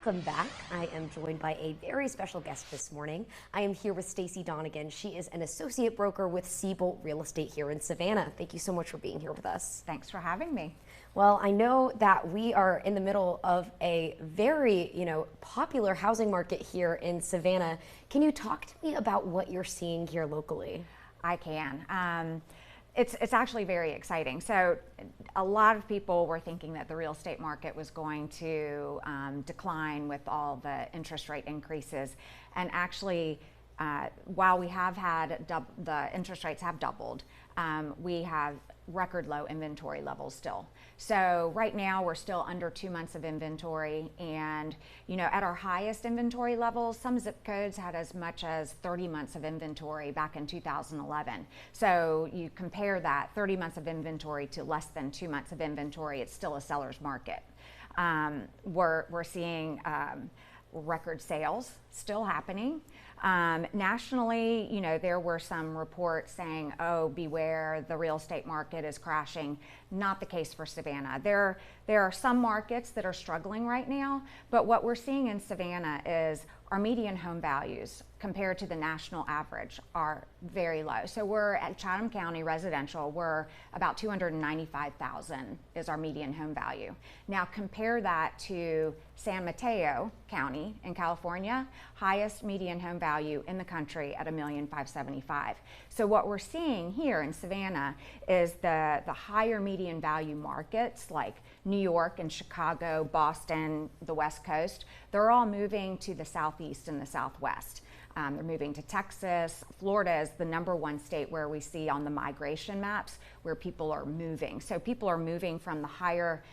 Welcome back. I am joined by a very special guest this morning. I am here with Staci Donegan. She is an associate broker with Seabolt Real Estate here in Savannah. Thank you so much for being here with us. Thanks for having me. Well, I know that we are in the middle of a very, popular housing market here in Savannah. Can you talk to me about what you're seeing here locally? I can. It's actually very exciting. So a lot of people were thinking that the real estate market was going to decline with all the interest rate increases. And actually, while we have had the interest rates have doubled, we have record low inventory levels still. So right now we're still under 2 months of inventory, and at our highest inventory levels, some zip codes had as much as 30 months of inventory back in 2011. So you compare that 30 months of inventory to less than 2 months of inventory, it's still a seller's market. We're seeing record sales still happening. Nationally, there were some reports saying, oh, beware, the real estate market is crashing. Not the case for Savannah. There are some markets that are struggling right now, but what we're seeing in Savannah is our median home values compared to the national average are very low. So we're at Chatham County residential, we're about $295,000 is our median home value. Now compare that to San Mateo County in California, highest median home value in the country at $1,575,000. So what we're seeing here in Savannah is the higher median value markets like New York and Chicago, Boston, the West Coast, they're all moving to the Southeast and the Southwest. They're moving to Texas. Florida is the #1 state where we see on the migration maps where people are moving. So people are moving from the higher,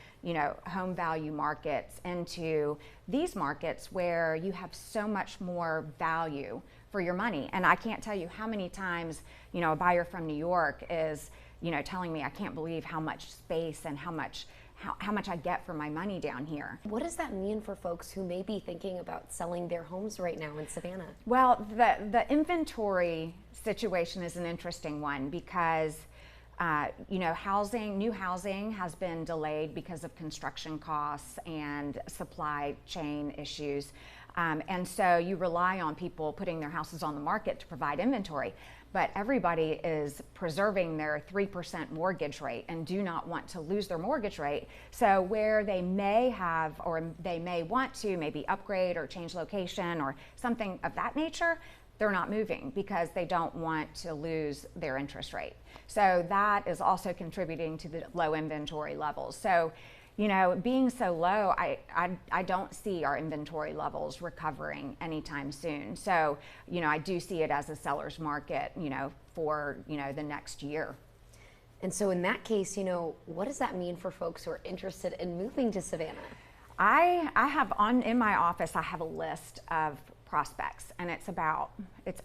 home value markets into these markets where you have so much more value for your money. And I can't tell you how many times, a buyer from New York is, telling me, I can't believe how much space and how much I get for my money down here. What does that mean for folks who may be thinking about selling their homes right now in Savannah? Well, the inventory situation is an interesting one because new housing has been delayed because of construction costs and supply chain issues. And so you rely on people putting their houses on the market to provide inventory. But everybody is preserving their 3% mortgage rate and do not want to lose their mortgage rate. So where they may have, or they may want to maybe upgrade or change location or something of that nature, they're not moving because they don't want to lose their interest rate. So that is also contributing to the low inventory levels. So, being so low, I don't see our inventory levels recovering anytime soon. So, I do see it as a seller's market, for, the next year. And so in that case, what does that mean for folks who are interested in moving to Savannah? I have in my office, I have a list of prospects, and it's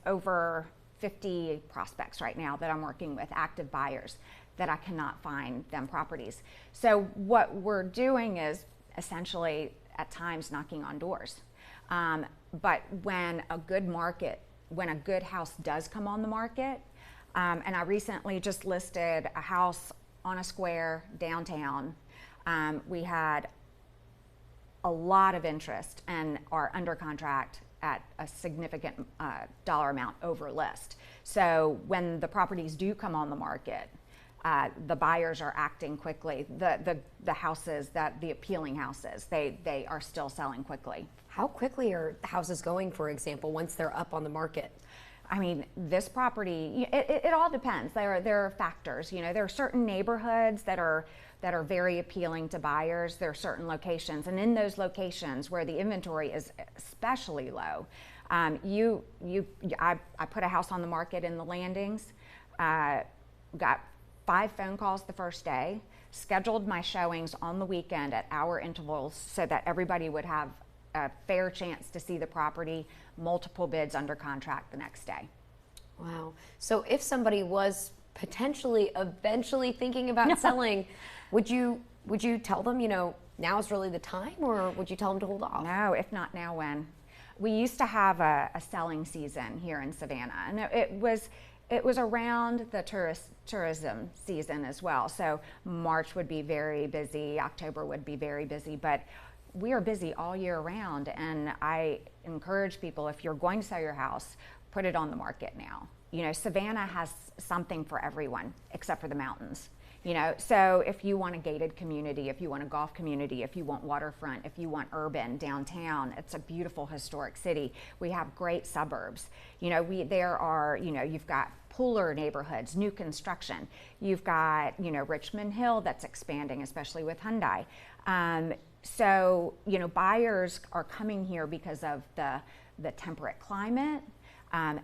over 50 prospects right now that I'm working with, active buyers that I cannot find them properties. So what we're doing is essentially at times knocking on doors. But when a good house does come on the market, and I recently just listed a house on a square downtown, we had a lot of interest and are under contract at a significant dollar amount over list. So when the properties do come on the market, the buyers are acting quickly. The houses, the appealing houses, they are still selling quickly. How quickly are houses going, for example, once they're up on the market? I mean, this property, it all depends. There are factors. There are certain neighborhoods that are very appealing to buyers. There are certain locations, and in those locations where the inventory is especially low, I put a house on the market in the Landings, got 5 phone calls the first day, scheduled my showings on the weekend at hour intervals so that everybody would have a fair chance to see the property, multiple bids under contract the next day. Wow. So if somebody was potentially eventually thinking about selling, would you tell them, now is really the time, or would you tell them to hold off? No, if not now, when? We used to have a selling season here in Savannah, and it was around the tourism season as well. So March would be very busy, October would be very busy, but we are busy all year round, and I encourage people, if you're going to sell your house, put it on the market now. You know, Savannah has something for everyone except for the mountains. You know, so if you want a gated community, if you want a golf community, if you want waterfront, if you want urban downtown, it's a beautiful historic city. We have great suburbs. You know, there are, you know, you've got pooler neighborhoods, new construction. You've got, you know, Richmond Hill that's expanding, especially with Hyundai. So, you know, buyers are coming here because of the temperate climate.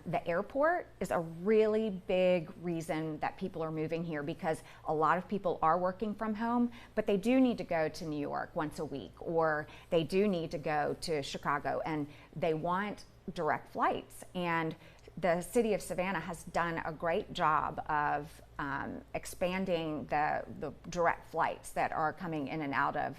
The airport is a really big reason that people are moving here, because a lot of people are working from home, but they do need to go to New York once a week, or they do need to go to Chicago, and they want direct flights. And the city of Savannah has done a great job of expanding the direct flights that are coming in and out of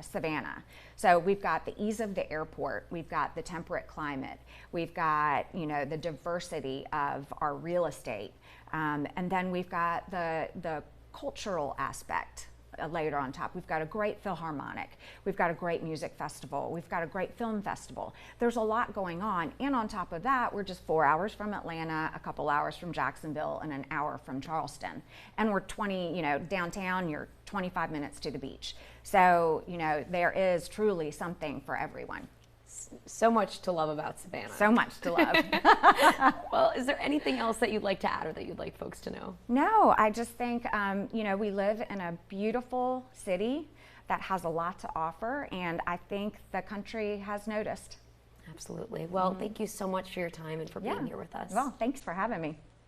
Savannah. So we've got the ease of the airport, we've got the temperate climate, we've got, you know, the diversity of our real estate, and then we've got the cultural aspect later on top. We've got a great Philharmonic, we've got a great music festival, we've got a great film festival. There's a lot going on, and on top of that, we're just 4 hours from Atlanta, a couple hours from Jacksonville, and an hour from Charleston. And we're you know, downtown, you're 25 minutes to the beach. So, you know, there is truly something for everyone. So much to love about Savannah. So much to love. Well, is there anything else that you'd like to add or that you'd like folks to know? No, I just think, you know, we live in a beautiful city that has a lot to offer, and I think the country has noticed. Absolutely. Well, thank you so much for your time and for being here with us. Well, thanks for having me.